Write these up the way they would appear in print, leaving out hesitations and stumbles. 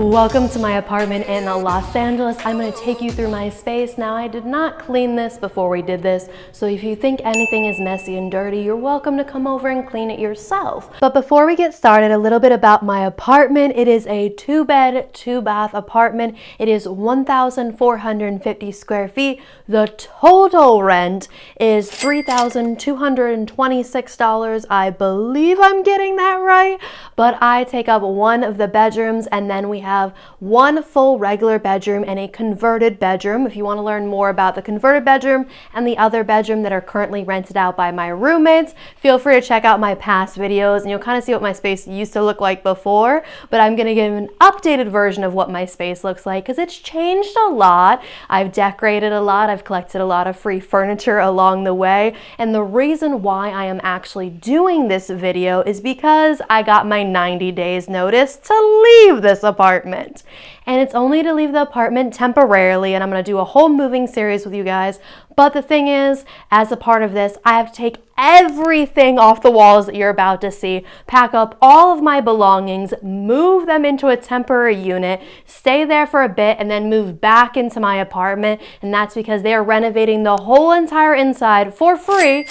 Welcome to my apartment in Los Angeles. I'm going to take you through my space. Now, I did not clean this before we did this, so if you think anything is messy and dirty, you're welcome to come over and clean it yourself. But before we get started, a little bit about my apartment. It is a 2-bed, 2-bath apartment. It is 1,450 square feet. The total rent is $3,226. I believe I'm getting that right, but I take up one of the bedrooms, and then we have one full regular bedroom and a converted bedroom. If you want to learn more about the converted bedroom and the other bedroom that are currently rented out by my roommates, feel free to check out my past videos and you'll kind of see what my space used to look like before. But I'm going to give an updated version of what my space looks like because it's changed a lot. I've decorated a lot. I've collected a lot of free furniture along the way. And the reason why I am actually doing this video is because I got my 90 days notice to leave this apartment. And it's only to leave the apartment temporarily, and I'm going to do a whole moving series with you guys. But the thing is, as a part of this, I have to take everything off the walls that you're about to see, pack up all of my belongings, move them into a temporary unit, stay there for a bit, and then move back into my apartment. And that's because they are renovating the whole entire inside for free.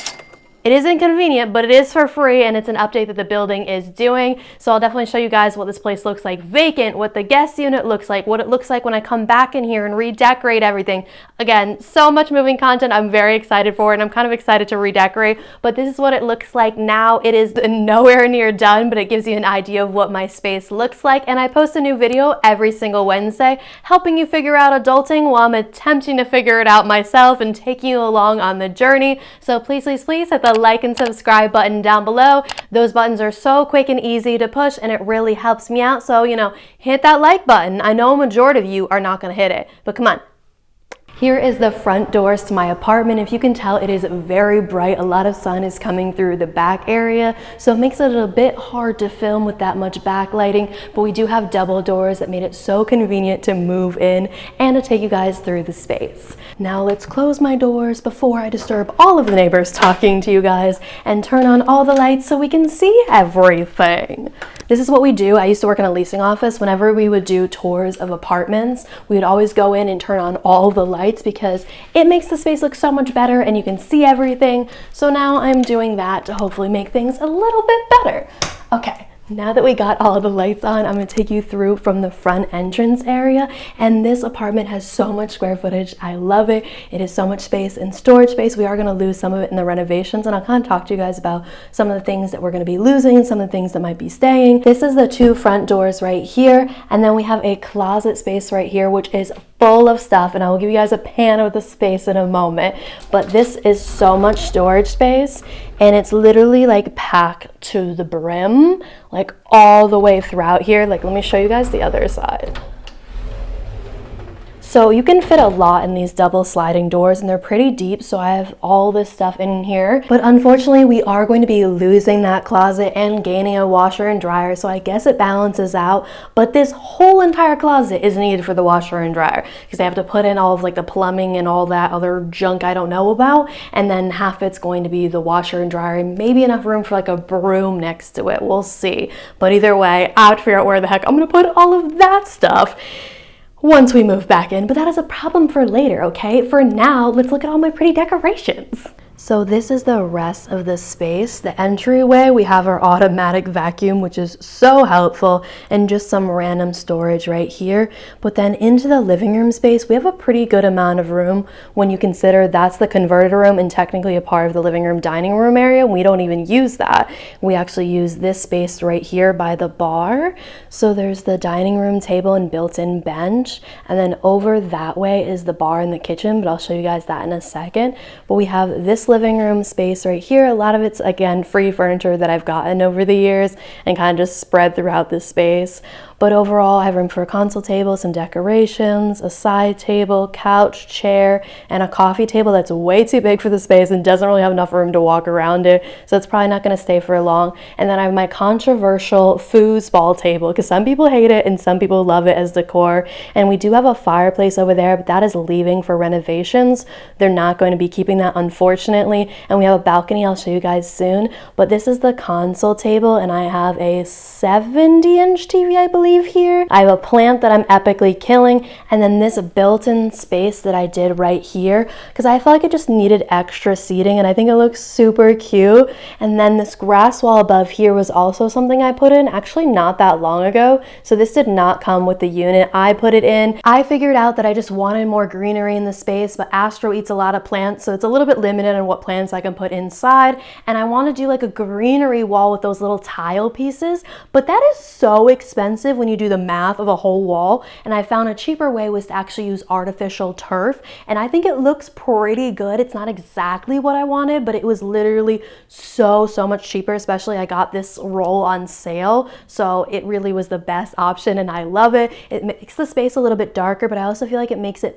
It is inconvenient, but it is for free, and it's an update that the building is doing. So I'll definitely show you guys what this place looks like vacant, what the guest unit looks like, what it looks like when I come back in here and redecorate everything. Again, so much moving content. I'm very excited for it, and I'm kind of excited to redecorate, but this is what it looks like now. It is nowhere near done, but it gives you an idea of what my space looks like. And I post a new video every single Wednesday, helping you figure out adulting while I'm attempting to figure it out myself and taking you along on the journey. So please, please, please hit the like and subscribe button down below. Those buttons are so quick and easy to push, and it really helps me out. So, hit that like button. I know a majority of you are not going to hit it, but come on. Here is the front doors to my apartment. If you can tell, it is very bright. A lot of sun is coming through the back area, so it makes it a bit hard to film with that much backlighting, but we do have double doors that made it so convenient to move in and to take you guys through the space. Now let's close my doors before I disturb all of the neighbors talking to you guys and turn on all the lights so we can see everything. This is what we do. I used to work in a leasing office. Whenever we would do tours of apartments, we would always go in and turn on all the lights because it makes the space look so much better and you can see everything. So now I'm doing that to hopefully make things a little bit better. Okay. Now that we got all the lights on, I'm going to take you through from the front entrance area, and this apartment has so much square footage. I love it. It is so much space and storage space. We are going to lose some of it in the renovations, and I'll kind of talk to you guys about some of the things that we're going to be losing, some of the things that might be staying. This is the two front doors right here, and then we have a closet space right here, which is full of stuff, and I will give you guys a pan of the space in a moment. But this is so much storage space, and it's literally like packed to the brim, like all the way throughout here. Like, let me show you guys the other side. So you can fit a lot in these double sliding doors, and they're pretty deep, so I have all this stuff in here. But unfortunately, we are going to be losing that closet and gaining a washer and dryer, so I guess it balances out. But this whole entire closet is needed for the washer and dryer because they have to put in all of like the plumbing and all that other junk I don't know about, and then half it's going to be the washer and dryer and maybe enough room for like a broom next to it. We'll see. But either way, I have to figure out where the heck I'm going to put all of that stuff once we move back in, but that is a problem for later, okay? For now, let's look at all my pretty decorations. So this is the rest of the space. The entryway, we have our automatic vacuum, which is so helpful, and just some random storage right here. But then into the living room space, we have a pretty good amount of room when you consider that's the converted room and technically a part of the living room dining room area. We don't even use that. We actually use this space right here by the bar. So there's the dining room table and built-in bench, and then over that way is the bar and the kitchen, but I'll show you guys that in a second. But we have this living room space right here. A lot of it's, again, free furniture that I've gotten over the years and kind of just spread throughout this space. But overall, I have room for a console table, some decorations, a side table, couch, chair, and a coffee table that's way too big for the space and doesn't really have enough room to walk around it. So it's probably not going to stay for long. And then I have my controversial foosball table because some people hate it and some people love it as decor. And we do have a fireplace over there, but that is leaving for renovations. They're not going to be keeping that, unfortunately. And we have a balcony I'll show you guys soon. But this is the console table, and I have a 70-inch TV, I believe. leave here. I have a plant that I'm epically killing, and then this built-in space that I did right here because I felt like it just needed extra seating, and I think it looks super cute. And then this grass wall above here was also something I put in actually not that long ago, so this did not come with the unit. I put it in. I figured out that I just wanted more greenery in the space, but Astro eats a lot of plants, so it's a little bit limited on what plants I can put inside, and I want to do like a greenery wall with those little tile pieces, but that is so expensive when you do the math of a whole wall, and I found a cheaper way was to actually use artificial turf, and I think it looks pretty good. It's not exactly what I wanted, but it was literally so much cheaper, especially I got this roll on sale, so it really was the best option, and I love it. It makes the space a little bit darker, but I also feel like it makes it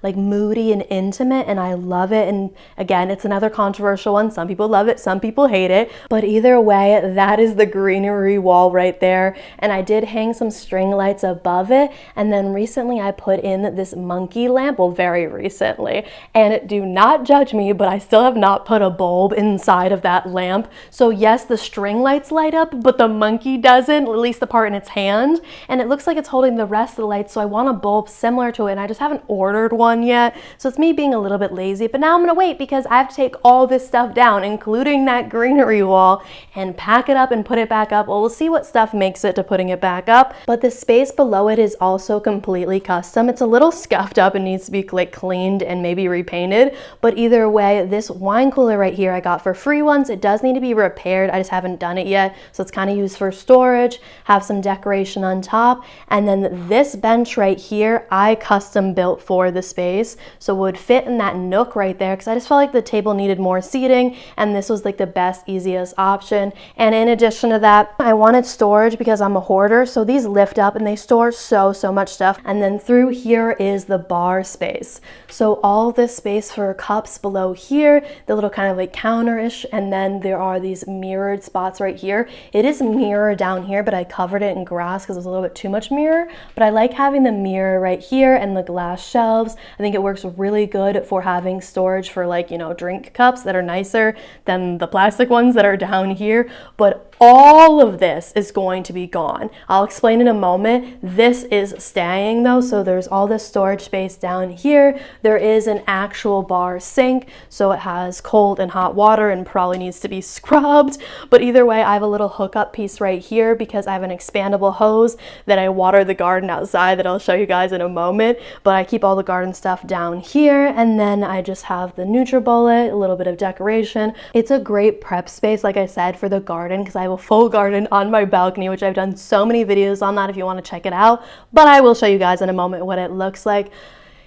like moody and intimate, and I love it. And again, it's another controversial one. Some people love it, some people hate it, but either way, that is the greenery wall right there. And I did hang some string lights above it, and then recently I put in this monkey lamp, well, very recently, and do not judge me, but I still have not put a bulb inside of that lamp. So yes, the string lights light up, but the monkey doesn't, at least the part in its hand, and it looks like it's holding the rest of the lights, so I want a bulb similar to it, and I just haven't ordered one yet, so it's me being a little bit lazy. But now I'm gonna wait because I have to take all this stuff down, including that greenery wall, and pack it up and put it back up. Well, we'll see what stuff makes it to putting it back up, but the space below it is also completely custom. It's a little scuffed up and needs to be like cleaned and maybe repainted, but either way, this wine cooler right here I got for free once. It does need to be repaired. I just haven't done it yet, so it's kind of used for storage, have some decoration on top, and then this bench right here I custom built for the space, so it would fit in that nook right there because I just felt like the table needed more seating, and this was like the best, easiest option. And in addition to that, I wanted storage because I'm a hoarder, so these lift up and they store so much stuff. And then through here is the bar space, so all this space for cups below here, the little kind of like counter-ish, and then there are these mirrored spots right here. It is mirror down here, but I covered it in grass because it was a little bit too much mirror, but I like having the mirror right here and the glass shelves. I think it works really good for having storage for, like, you know, drink cups that are nicer than the plastic ones that are down here. But all of this is going to be gone. I'll explain in a moment. This is staying though, so there's all this storage space down here. There is an actual bar sink, so it has cold and hot water and probably needs to be scrubbed. But either way, I have a little hookup piece right here because I have an expandable hose that I water the garden outside that I'll show you guys in a moment. But I keep all the garden stuff down here, and then I just have the NutriBullet, a little bit of decoration. It's a great prep space, like I said, for the garden because I have a full garden on my balcony, which I've done so many videos on that if you want to check it out, but I will show you guys in a moment what it looks like.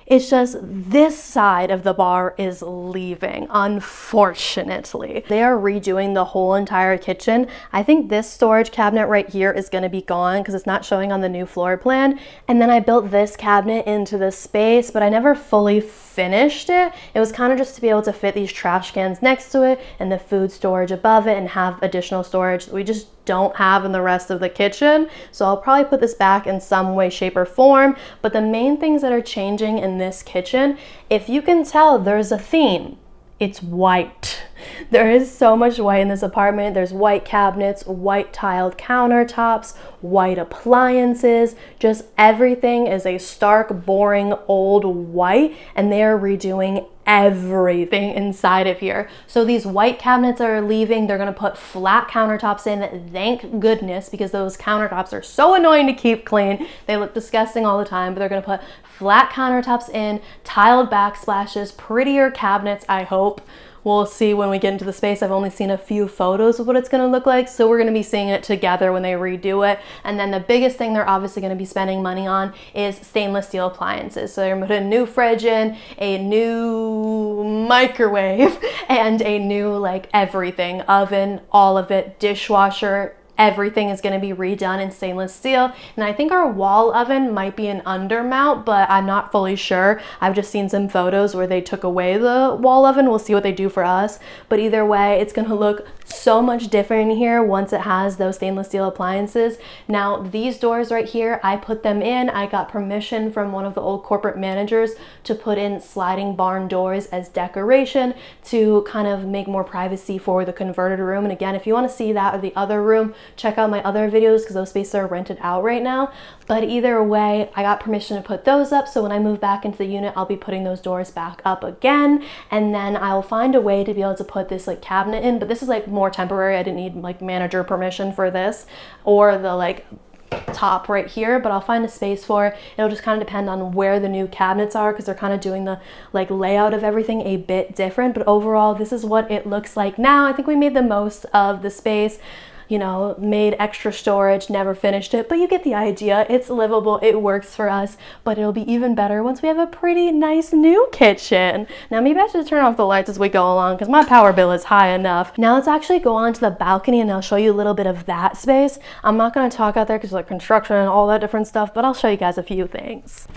It's just this side of the bar is leaving, unfortunately. They are redoing the whole entire kitchen. I think this storage cabinet right here is going to be gone because it's not showing on the new floor plan. And then I built this cabinet into the space, but I never fully finished it. It was kind of just to be able to fit these trash cans next to it and the food storage above it and have additional storage that we just don't have in the rest of the kitchen. So I'll probably put this back in some way, shape, or form. But the main things that are changing in this kitchen, if you can tell, there's a theme. It's white. There is so much white in this apartment. There's white cabinets, white tiled countertops, white appliances, just everything is a stark, boring, old white, and they are redoing everything inside of here. So these white cabinets are leaving. They're gonna put flat countertops in, thank goodness, because those countertops are so annoying to keep clean. They look disgusting all the time, but they're gonna put flat countertops in, tiled backsplashes, prettier cabinets, I hope. We'll see when we get into the space. I've only seen a few photos of what it's gonna look like, so we're gonna be seeing it together when they redo it. And then the biggest thing they're obviously gonna be spending money on is stainless steel appliances. So they're gonna put a new fridge in, a new microwave, and a new, like, everything, oven, all of it, dishwasher, everything is going to be redone in stainless steel. And I think our wall oven might be an undermount, but I'm not fully sure. I've just seen some photos where they took away the wall oven. We'll see what they do for us. But either way, it's going to look so much different in here once it has those stainless steel appliances. Now, these doors right here, I put them in. I got permission from one of the old corporate managers to put in sliding barn doors as decoration to kind of make more privacy for the converted room. And again, if you want to see that or the other room, check out my other videos because those spaces are rented out right now. But either way, I got permission to put those up, so when I move back into the unit, I'll be putting those doors back up again, and then I'll find a way to be able to put this like cabinet in, but this is like more temporary. I didn't need like manager permission for this or the like top right here, but I'll find a space for it. It'll just kind of depend on where the new cabinets are because they're kind of doing the like layout of everything a bit different, but overall this is what it looks like now. I think we made the most of the space. You know, made extra storage, never finished it, but you get the idea. It's livable, it works for us, but it'll be even better once we have a pretty nice new kitchen. Now maybe I should turn off the lights as we go along because my power bill is high enough. Now let's actually go on to the balcony and I'll show you a little bit of that space. I'm not going to talk out there because like construction and all that different stuff, but I'll show you guys a few things.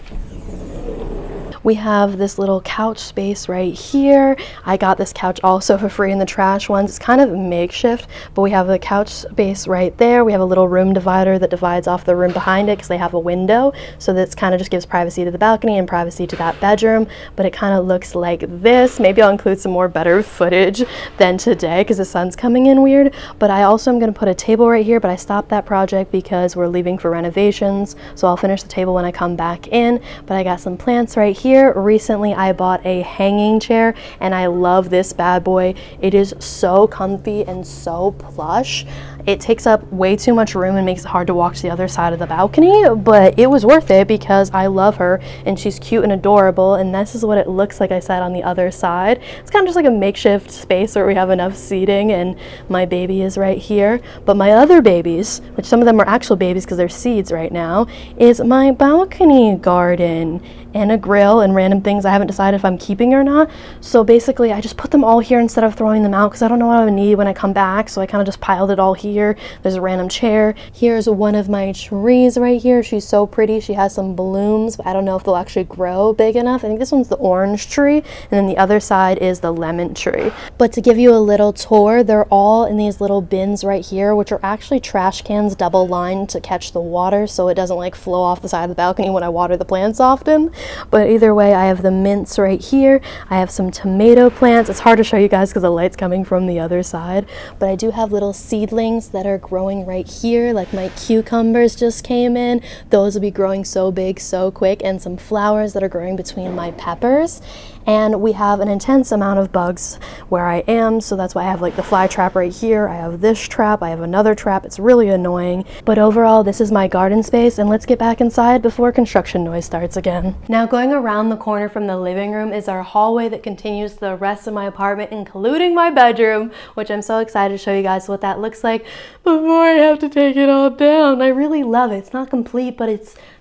We have this little couch space right here. I got this couch also for free in the trash ones. It's kind of makeshift, but we have the couch space right there. We have a little room divider that divides off the room behind it because they have a window. So this kind of just gives privacy to the balcony and privacy to that bedroom, but it kind of looks like this. Maybe I'll include some more better footage than today because the sun's coming in weird, but I also am going to put a table right here, but I stopped that project because we're leaving for renovations. So I'll finish the table when I come back in, but I got some plants right here. Recently I bought a hanging chair and I love this bad boy. It is so comfy and so plush. It takes up way too much room and makes it hard to walk to the other side of the balcony, but it was worth it because I love her and she's cute and adorable, and this is what it looks like, I said, on the other side. It's kind of just like a makeshift space where we have enough seating, and my baby is right here. But my other babies, which some of them are actual babies because they're seeds right now, is my balcony garden and a grill and random things I haven't decided if I'm keeping or not. So basically I just put them all here instead of throwing them out because I don't know what I would need when I come back, so I kind of just piled it all here. There's a random chair. Here's one of my trees right here. She's so pretty. She has some blooms, but I don't know if they'll actually grow big enough. I think this one's the orange tree, and then the other side is the lemon tree. But to give you a little tour, they're all in these little bins right here, which are actually trash cans double lined to catch the water so it doesn't like flow off the side of the balcony when I water the plants often. But either way, I have the mints right here. I have some tomato plants. It's hard to show you guys because the light's coming from the other side, but I do have little seedlings that are growing right here. Like my cucumbers just came in. Those will be growing so big so quick, and some flowers that are growing between my peppers. And we have an intense amount of bugs where I am, so that's why I have like the fly trap right here. I have this trap, I have another trap. It's really annoying. But overall, this is my garden space, and let's get back inside before construction noise starts again. Now going around the corner from the living room is our hallway that continues the rest of my apartment, including my bedroom, which I'm so excited to show you guys what that looks like before I have to take it all down. I really love it. It's not complete, but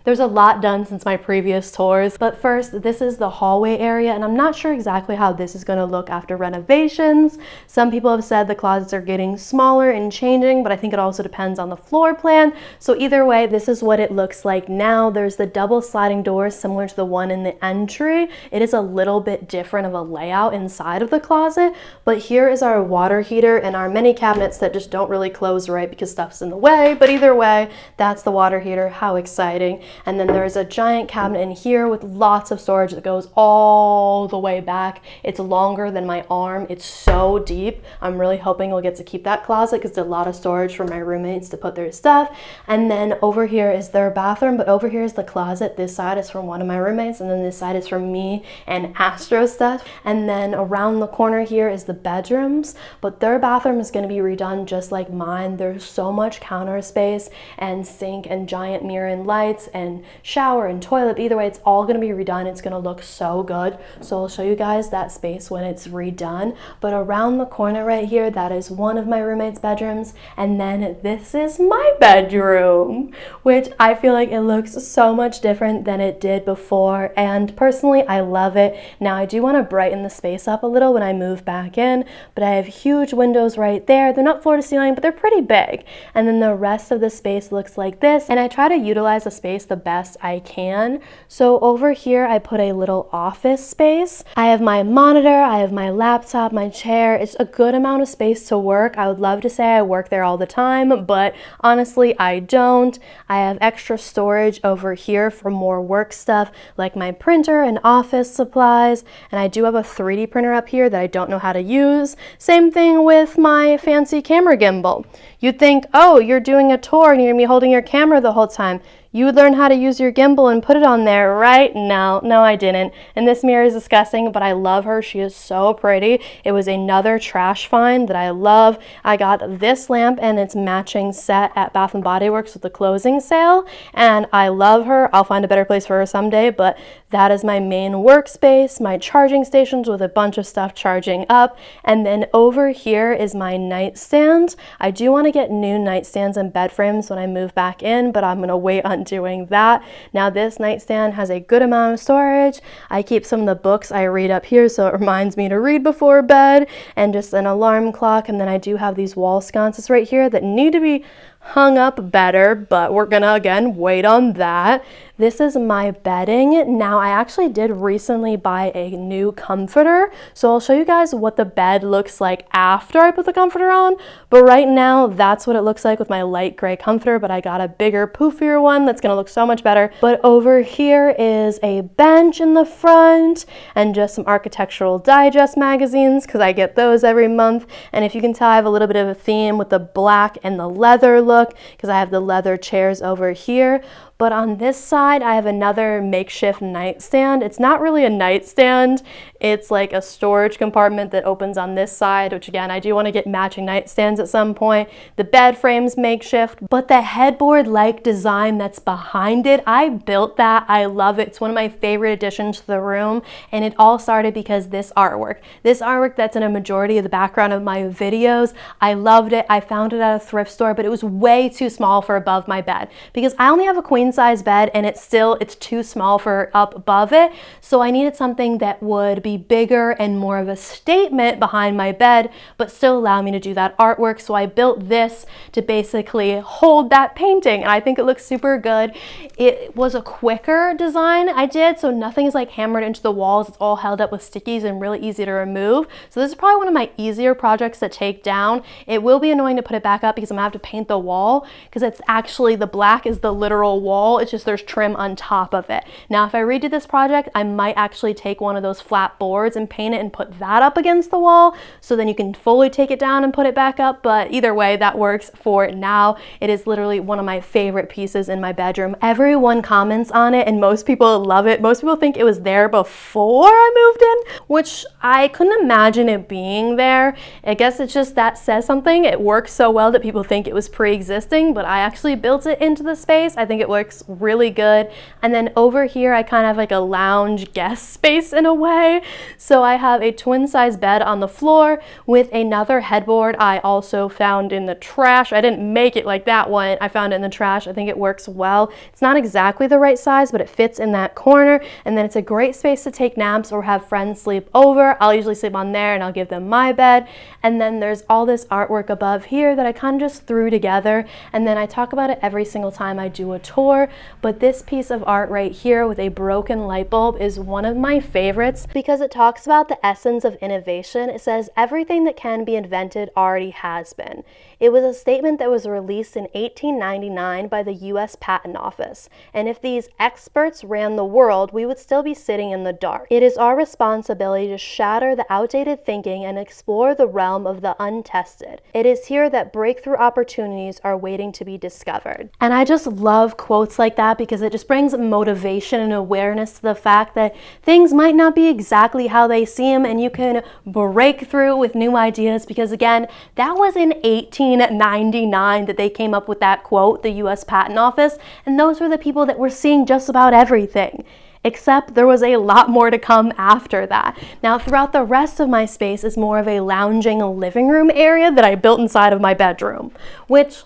there's a lot done since my previous tours. But first, this is the hallway area, and I'm not sure exactly how this is going to look after renovations. Some people have said the closets are getting smaller and changing, but I think it also depends on the floor plan. So either way, this is what it looks like now. There's the double sliding doors similar to the one in the entry. It is a little bit different of a layout inside of the closet, but here is our water heater and our mini cabinets that just don't really close right because stuff's in the way. But either way, that's the water heater. How exciting. And then there's a giant cabinet in here with lots of storage that goes all the way back. It's longer than my arm. It's so deep. I'm really hoping we'll get to keep that closet because it's a lot of storage for my roommates to put their stuff. And then over here is their bathroom, but over here is the closet. This side is from one of my roommates, and then this side is from me and Astro stuff. And then around the corner here is the bedrooms, but their bathroom is going to be redone just like mine. There's so much counter space and sink and giant mirror and lights and shower and toilet. Either way, it's all going to be redone. It's going to look so good. So I'll show you guys that space when it's redone. But around the corner right here, that is one of my roommate's bedrooms. And then this is my bedroom, which I feel like it looks so much different than it did before. And personally, I love it. Now I do want to brighten the space up a little when I move back in, but I have huge windows right there. They're not floor to ceiling, but they're pretty big. And then the rest of the space looks like this. And I try to utilize the space the best I can. So over here, I put a little office space. I have my monitor, I have my laptop, my chair. It's a good amount of space to work. I would love to say I work there all the time, but honestly, I don't. I have extra storage over here for more work stuff like my printer and office supplies, and I do have a 3D printer up here that I don't know how to use. Same thing with my fancy camera gimbal. You'd think, oh, you're doing a tour and you're gonna be holding your camera the whole time. You would learn how to use your gimbal and put it on there, right? No, I didn't. And this mirror is disgusting, but I love her. She is so pretty. It was another trash find that I love. I got this lamp and its matching set at Bath & Body Works with the closing sale, and I love her. I'll find a better place for her someday, but that is my main workspace, my charging stations with a bunch of stuff charging up. And then over here is my nightstand. I do want to get new nightstands and bed frames when I move back in, but I'm going to wait on doing that. Now this nightstand has a good amount of storage. I keep some of the books I read up here so it reminds me to read before bed, and just an alarm clock. And then I do have these wall sconces right here that need to be hung up better, but we're gonna again wait on that. This is my bedding. Now I actually did recently buy a new comforter, so I'll show you guys what the bed looks like after I put the comforter on, but right now that's what it looks like with my light gray comforter, but I got a bigger, poofier one that's gonna look so much better. But over here is a bench in the front and just some Architectural Digest magazines because I get those every month. And if you can tell, I have a little bit of a theme with the black and the leather look because I have the leather chairs over here. But on this side, I have another makeshift nightstand. It's not really a nightstand. It's like a storage compartment that opens on this side, which again, I do want to get matching nightstands at some point. The bed frame's makeshift, but the headboard-like design that's behind it, I built that. I love it. It's one of my favorite additions to the room, and it all started because this artwork that's in a majority of the background of my videos, I loved it. I found it at a thrift store, but it was way too small for above my bed because I only have a queen size bed and it's too small for up above it. So I needed something that would be bigger and more of a statement behind my bed, but still allow me to do that artwork. So I built this to basically hold that painting, and I think it looks super good. It was a quicker design I did, so nothing is like hammered into the walls. It's all held up with stickies and really easy to remove. So this is probably one of my easier projects to take down. It will be annoying to put it back up because I'm gonna have to paint the wall because it's actually, the black is the literal wall. It's just there's trim on top of it. Now if I redo this project, I might actually take one of those flat boards and paint it and put that up against the wall so then you can fully take it down and put it back up, but either way that works for now. It is literally one of my favorite pieces in my bedroom. Everyone comments on it and most people love it. Most people think it was there before I moved in, which I couldn't imagine it being there. I guess it's just that says something. It works so well that people think it was pre-existing, but I actually built it into the space. I think it works really good. And then over here I kind of have like a lounge guest space in a way. So I have a twin size bed on the floor with another headboard I also found in the trash. I didn't make it like that one. I found it in the trash. I think it works well. It's not exactly the right size, but it fits in that corner. And then it's a great space to take naps or have friends sleep over. I'll usually sleep on there and I'll give them my bed. And then there's all this artwork above here that I kind of just threw together. And then I talk about it every single time I do a tour. But this piece of art right here with a broken light bulb is one of my favorites because it talks about the essence of innovation. It says everything that can be invented already has been. It was a statement that was released in 1899 by the US Patent Office. And if these experts ran the world, we would still be sitting in the dark. It is our responsibility to shatter the outdated thinking and explore the realm of the untested. It is here that breakthrough opportunities are waiting to be discovered. And I just love quotes like that because it just brings motivation and awareness to the fact that things might not be exactly how they seem and you can break through with new ideas, because again, that was in 1899 that they came up with that quote, the US Patent Office, and those were the people that were seeing just about everything. Except there was a lot more to come after that. Now throughout the rest of my space is more of a lounging living room area that I built inside of my bedroom, which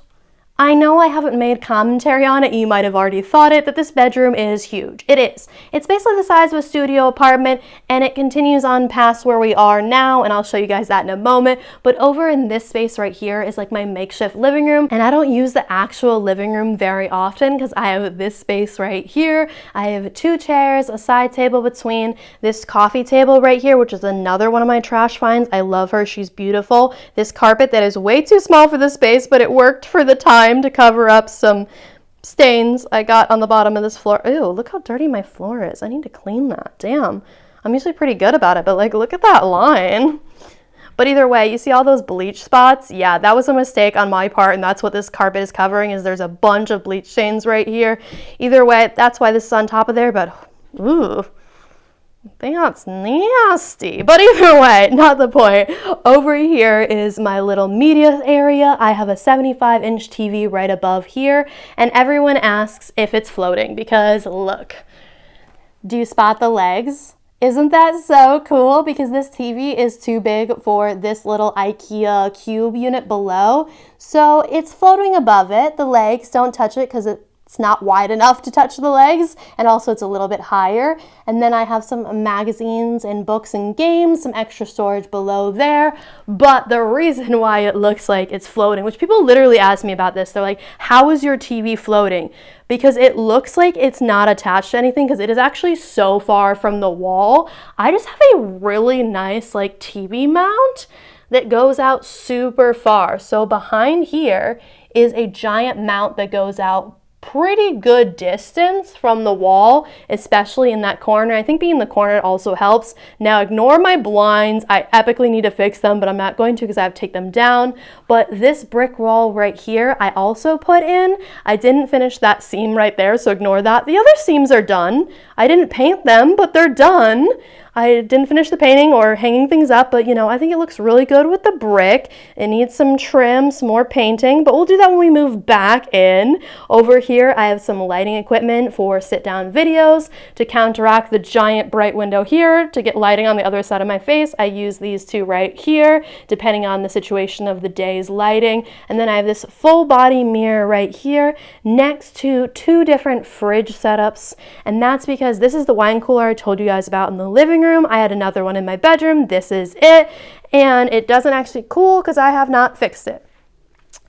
I know I haven't made commentary on it, you might have already thought it, that this bedroom is huge. It is. It's basically the size of a studio apartment, and it continues on past where we are now, and I'll show you guys that in a moment. But over in this space right here is like my makeshift living room, and I don't use the actual living room very often because I have this space right here. I have 2 chairs, a side table between, this coffee table right here, which is another one of my trash finds. I love her, she's beautiful. This carpet that is way too small for this space, but it worked for the time to cover up some stains I got on the bottom of this floor. Ew, look how dirty my floor is. I need to clean that. Damn. I'm usually pretty good about it, but like, look at that line. But either way, you see all those bleach spots? Yeah, that was a mistake on my part, and that's what this carpet is covering, is there's a bunch of bleach stains right here. Either way, that's why this is on top of there, but ooh. That's nasty. But either way, not the point. Over here is my little media area. I have a 75-inch TV right above here, and everyone asks if it's floating because look. Do you spot the legs? Isn't that so cool? Because this TV is too big for this little IKEA cube unit below. So it's floating above it. The legs don't touch it because it's not wide enough to touch the legs, and also it's a little bit higher. And then I have some magazines and books and games, some extra storage below there. But the reason why it looks like it's floating, which people literally ask me about this, they're like, how is your TV floating? Because it looks like it's not attached to anything because it is actually so far from the wall. I just have a really nice like TV mount that goes out super far. So behind here is a giant mount that goes out pretty good distance from the wall, especially in that corner. I think being in the corner also helps. Now ignore my blinds. I epically need to fix them, but I'm not going to because I have to take them down. But this brick wall right here, I also put in. I didn't finish that seam right there, so ignore that. The other seams are done. I didn't paint them, but they're done. I didn't finish the painting or hanging things up, but you know, I think it looks really good with the brick. It needs some trim, some more painting, but we'll do that when we move back in. Over here, I have some lighting equipment for sit-down videos to counteract the giant bright window here. To get lighting on the other side of my face, I use these 2 right here, depending on the situation of the day's lighting. And then I have this full body mirror right here next to 2 different fridge setups. And that's because this is the wine cooler I told you guys about in the living room. I had another one in my bedroom. This is it. And it doesn't actually cool because I have not fixed it.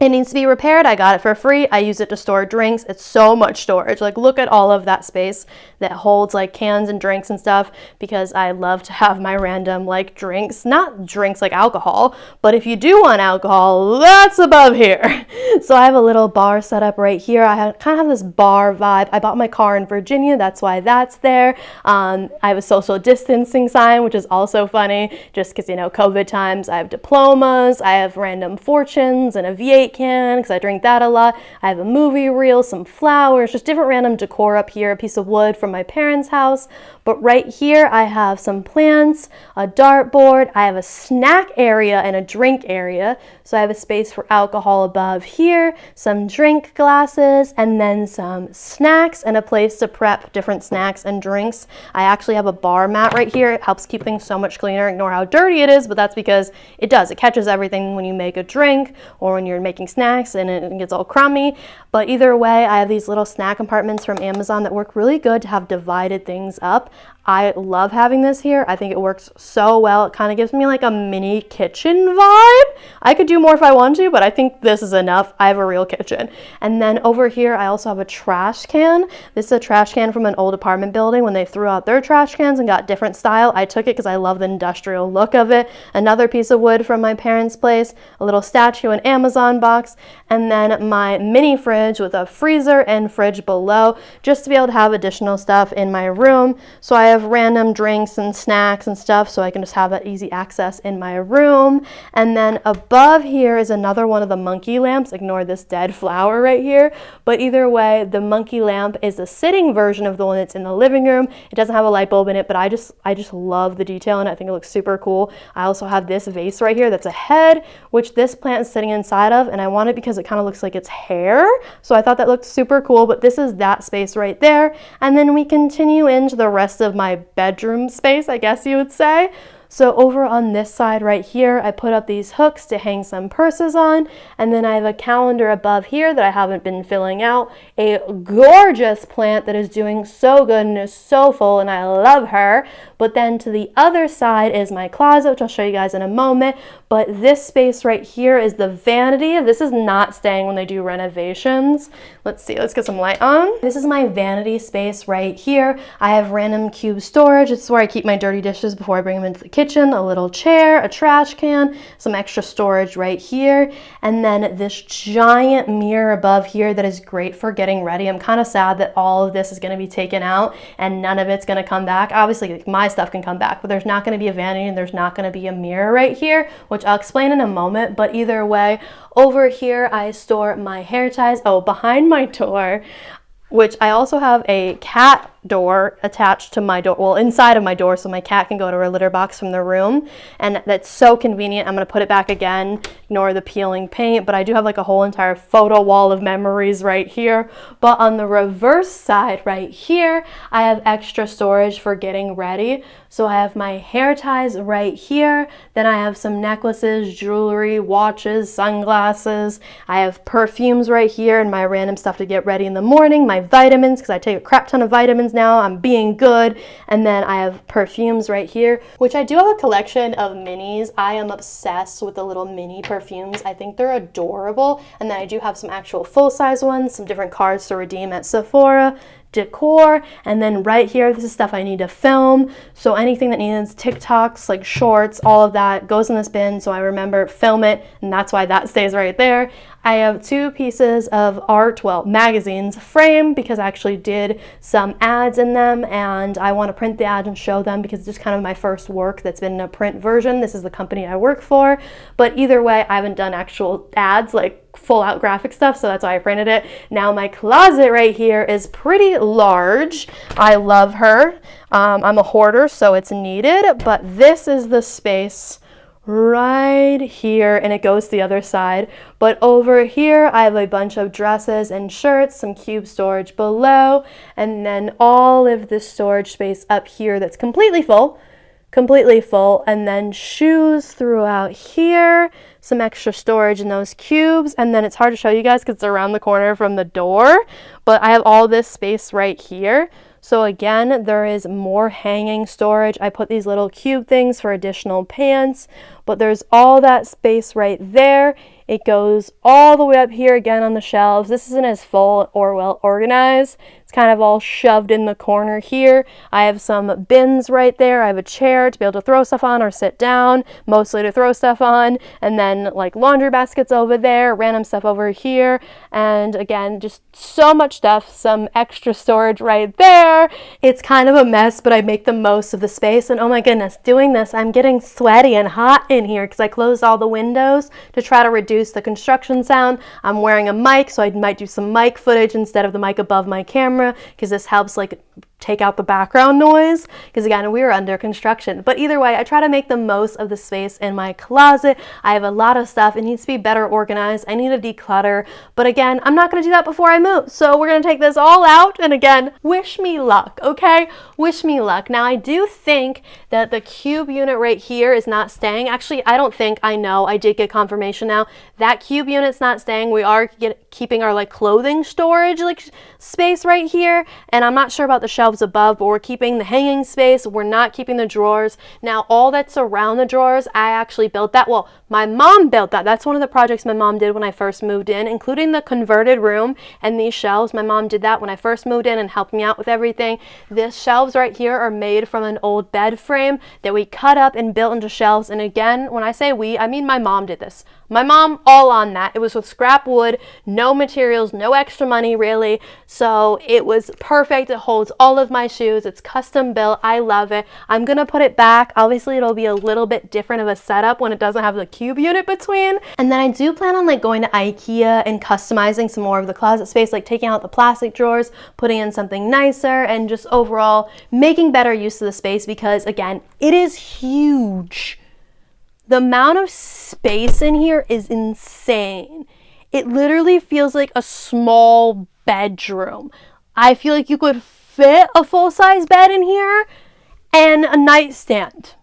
It needs to be repaired. I got it for free. I use it to store drinks. It's so much storage. Like, look at all of that space that holds like cans and drinks and stuff, because I love to have my random like drinks, not drinks like alcohol, but if you do want alcohol, that's above here. So I have a little bar set up right here. Kind of have this bar vibe. I bought my car in Virginia. That's why that's there. I have a social distancing sign, which is also funny just because, you know, COVID times. I have diplomas. I have random fortunes and a V8 can because I drink that a lot. I have a movie reel, some flowers, just different random decor up here, a piece of wood from my parents' house. But right here I have some plants, a dartboard, I have a snack area and a drink area. So I have a space for alcohol above here, some drink glasses, and then some snacks and a place to prep different snacks and drinks. I actually have a bar mat right here. It helps keep things so much cleaner. Ignore how dirty it is, but that's because it does. It catches everything when you make a drink or when you're making snacks and it gets all crummy. But either way, I have these little snack compartments from Amazon that work really good to have divided things up. I love having this here. I think it works so well. It kind of gives me like a mini kitchen vibe. I could do more if I want to, but I think this is enough. I have a real kitchen. And then over here, I also have a trash can. This is a trash can from an old apartment building when they threw out their trash cans and got different style. I took it because I love the industrial look of it. Another piece of wood from my parents' place, a little statue, an Amazon box, and then my mini fridge with a freezer and fridge below, just to be able to have additional stuff in my room. So I have random drinks and snacks and stuff, so I can just have that easy access in my room. And then above here is another one of the monkey lamps. Ignore this dead flower right here, but either way, the monkey lamp is a sitting version of the one that's in the living room. It doesn't have a light bulb in it, but I just love the detail in it. I think it looks super cool. I also have this vase right here that's a head, which this plant is sitting inside of, and I want it because it kind of looks like it's hair, so I thought that looked super cool. But this is that space right there, and then we continue into the rest of my bedroom space, I guess you would say. So over on this side right here, I put up these hooks to hang some purses on, and then I have a calendar above here that I haven't been filling out, a gorgeous plant that is doing so good and is so full, and I love her. But then to the other side is my closet, which I'll show you guys in a moment. But this space right here is the vanity. This is not staying when they do renovations. Let's see, let's get some light on. This is my vanity space right here. I have random cube storage. It's where I keep my dirty dishes before I bring them into the kitchen, a little chair, a trash can, some extra storage right here, and then this giant mirror above here that is great for getting ready. I'm kind of sad that all of this is going to be taken out and none of it's going to come back. Obviously, like, my stuff can come back, but there's not going to be a vanity and there's not going to be a mirror right here, which I'll explain in a moment. But either way, over here I store my hair ties. Oh, behind my door, which I also have a cat door attached to my door, well, inside of my door, so my cat can go to her litter box from the room, and that's so convenient. I'm going to put it back again, ignore the peeling paint, but I do have like a whole entire photo wall of memories right here. But on the reverse side right here, I have extra storage for getting ready. So I have my hair ties right here, then I have some necklaces, jewelry, watches, sunglasses, I have perfumes right here and my random stuff to get ready in the morning, my vitamins, because I take a crap ton of vitamins now, I'm being good, and then I have perfumes right here, which I do have a collection of minis. I am obsessed with the little mini perfumes. I think they're adorable, and then I do have some actual full-size ones, some different cards to redeem at Sephora, decor, and then right here, this is stuff I need to film. So anything that needs TikToks, like shorts, all of that goes in this bin, so I remember, film it, and that's why that stays right there. I have 2 pieces of art, well, magazines, framed because I actually did some ads in them and I want to print the ads and show them because it's just kind of my first work that's been in a print version. This is the company I work for, but either way, I haven't done actual ads, like full out graphic stuff, so that's why I printed it. Now my closet right here is pretty large. I love her. I'm a hoarder, so it's needed, but this is the space right here, and it goes to the other side. But over here I have a bunch of dresses and shirts, some cube storage below, and then all of this storage space up here that's completely full, and then shoes throughout here, some extra storage in those cubes, and then it's hard to show you guys because it's around the corner from the door, but I have all this space right here. So again, there is more hanging storage. I put these little cube things for additional pants, but there's all that space right there. It goes all the way up here again on the shelves. This isn't as full or well organized. It's kind of all shoved in the corner here. I have some bins right there. I have a chair to be able to throw stuff on or sit down, mostly to throw stuff on, and then like laundry baskets over there, random stuff over here, and again, just so much stuff, some extra storage right there. It's kind of a mess, but I make the most of the space, and oh my goodness, doing this, I'm getting sweaty and hot in here because I closed all the windows to try to reduce the construction sound. I'm wearing a mic, so I might do some mic footage instead of the mic above my camera because this helps like take out the background noise because again, we are under construction. But either way, I try to make the most of the space in my closet. I have a lot of stuff. It needs to be better organized. I need to declutter, but again, I'm not going to do that before I move. So we're going to take this all out, and again, wish me luck, okay? Wish me luck. Now, I do think that the cube unit right here is not staying. Actually, I don't think, I know, I did get confirmation now. That cube unit's not staying. We are keeping our like clothing storage like space right here, and I'm not sure about the shelves above, but we're keeping the hanging space. We're not keeping the drawers. Now, all that's around the drawers, I actually built that. Well, my mom built that. That's one of the projects my mom did when I first moved in, including the converted room and these shelves. My mom did that when I first moved in and helped me out with everything. These shelves right here are made from an old bed frame that we cut up and built into shelves. And again, when I say we, I mean my mom did this. My mom, all on that. It was with scrap wood, no materials, no extra money really. So it was perfect. It holds all of my shoes. It's custom built. I love it. I'm going to put it back. Obviously, it'll be a little bit different of a setup when it doesn't have the cube unit between. And then I do plan on like going to IKEA and customizing some more of the closet space, like taking out the plastic drawers, putting in something nicer, and just overall making better use of the space because again, it is huge. The amount of space in here is insane. It literally feels like a small bedroom. I feel like you could fit a full-size bed in here and a nightstand.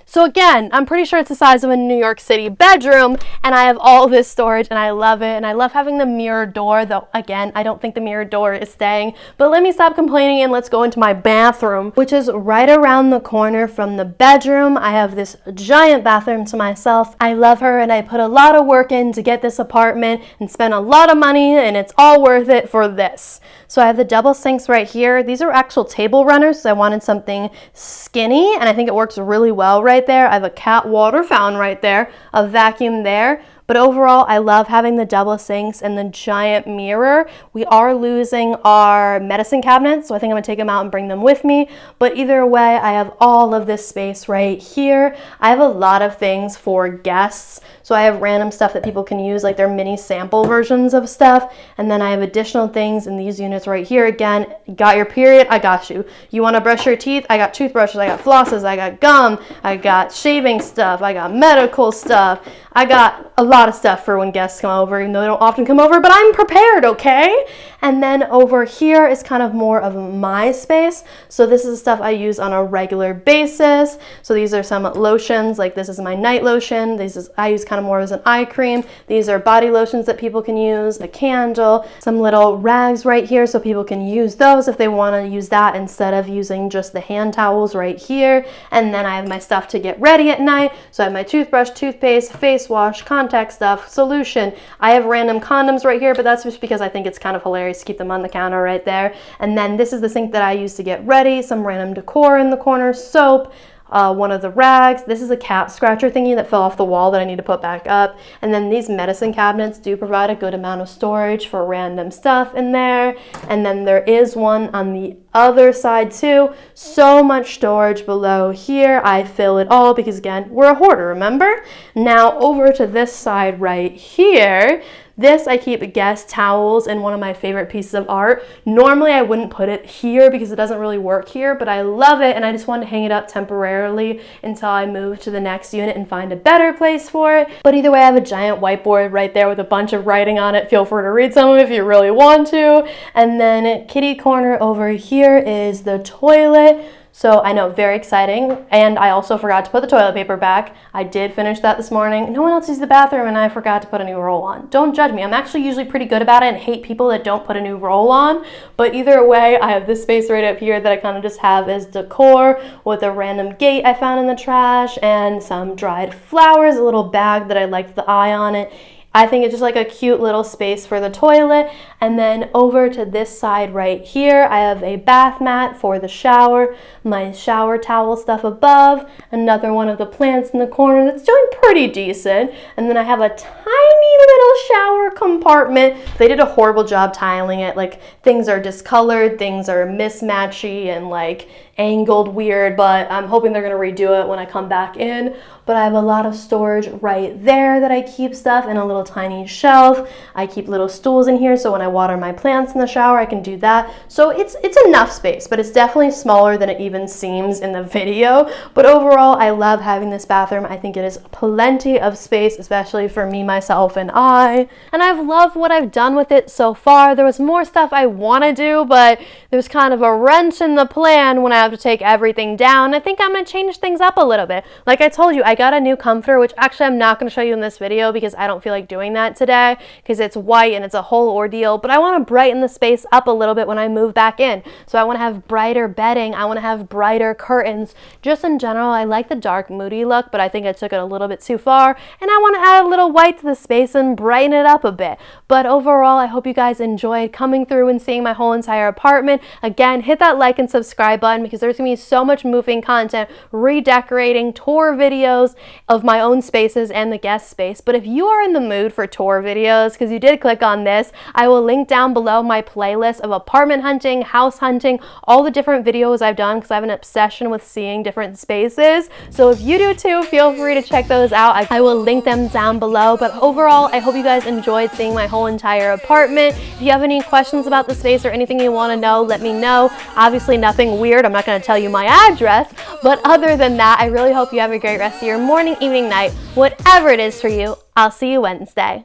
So again, I'm pretty sure it's the size of a New York City bedroom, and I have all this storage, and I love it. And I love having the mirror door, though again, I don't think the mirror door is staying. But let me stop complaining and let's go into my bathroom, which is right around the corner from the bedroom. I have this giant bathroom to myself. I love her, and I put a lot of work in to get this apartment and spent a lot of money, and it's all worth it for this. So I have the double sinks right here. These are actual table runners, so I wanted something skinny, and I think it works really well right there. I have a cat water fountain right there, a vacuum there. But overall, I love having the double sinks and the giant mirror. We are losing our medicine cabinets, so I think I'm gonna take them out and bring them with me. But either way, I have all of this space right here. I have a lot of things for guests. So I have random stuff that people can use, like their mini sample versions of stuff. And then I have additional things in these units right here. Again, got your period, I got you. You wanna brush your teeth? I got toothbrushes, I got flosses, I got gum, I got shaving stuff, I got medical stuff. I got a lot of stuff for when guests come over, even though they don't often come over, but I'm prepared, okay? And then over here is kind of more of my space. So this is stuff I use on a regular basis. So these are some lotions, like this is my night lotion. I use kind of more as an eye cream. These are body lotions that people can use, a candle, some little rags right here so people can use those if they want to use that instead of using just the hand towels right here. And then I have my stuff to get ready at night. So I have my toothbrush, toothpaste, face wash, contact stuff, solution. I have random condoms right here, but that's just because I think it's kind of hilarious to keep them on the counter right there. And then this is the sink that I use to get ready, some random decor in the corner, soap, one of the rags. This is a cat scratcher thingy that fell off the wall that I need to put back up. And then these medicine cabinets do provide a good amount of storage for random stuff in there. And then there is one on the other side too. So much storage below here. I fill it all because again, we're a hoarder, remember? Now over to this side right here. This I keep guest towels and one of my favorite pieces of art. Normally I wouldn't put it here because it doesn't really work here, but I love it and I just wanted to hang it up temporarily until I move to the next unit and find a better place for it. But either way, I have a giant whiteboard right there with a bunch of writing on it. Feel free to read some of it if you really want to. And then kitty corner over here is the toilet. So I know, very exciting. And I also forgot to put the toilet paper back. I did finish that this morning. No one else used the bathroom and I forgot to put a new roll on. Don't judge me. I'm actually usually pretty good about it and hate people that don't put a new roll on. But either way, I have this space right up here that I kind of just have as decor with a random gate I found in the trash and some dried flowers, a little bag that I liked the eye on it. I think it's just like a cute little space for the toilet. And then over to this side right here, I have a bath mat for the shower, my shower towel stuff above, another one of the plants in the corner that's doing pretty decent. And then I have a tiny little shower compartment. They did a horrible job tiling it. Like things are discolored, things are mismatchy and like angled weird, but I'm hoping they're gonna redo it when I come back in. But I have a lot of storage right there that I keep stuff in a little tiny shelf. I keep little stools in here so when I water my plants in the shower, I can do that. So it's enough space, but it's definitely smaller than it even seems in the video. But overall, I love having this bathroom. I think it is plenty of space, especially for me, myself, and I. And I've loved what I've done with it so far. There was more stuff I want to do, but there's kind of a wrench in the plan when I have to take everything down. I think I'm going to change things up a little bit. Like I told you, I got a new comforter, which actually I'm not going to show you in this video because I don't feel like doing that today because it's white and it's a whole ordeal, but I want to brighten the space up a little bit when I move back in. So I want to have brighter bedding. I want to have brighter curtains. Just in general, I like the dark, moody look, but I think I took it a little bit too far, and I want to add a little white to the space and brighten it up a bit. But overall, I hope you guys enjoyed coming through and seeing my whole entire apartment. Again, hit that like and subscribe button because there's going to be so much moving content, redecorating, tour videos of my own spaces and the guest space. But if you are in the mood for tour videos, because you did click on this, I will link down below my playlist of apartment hunting, house hunting, all the different videos I've done because I have an obsession with seeing different spaces. So if you do too, feel free to check those out. I will link them down below. But overall, I hope you guys enjoyed seeing my whole entire apartment. If you have any questions about the space or anything you want to know, let me know. Obviously nothing weird. I'm not going to tell you my address. But other than that, I really hope you have a great rest of your morning, evening, night, whatever it is for you. I'll see you Wednesday.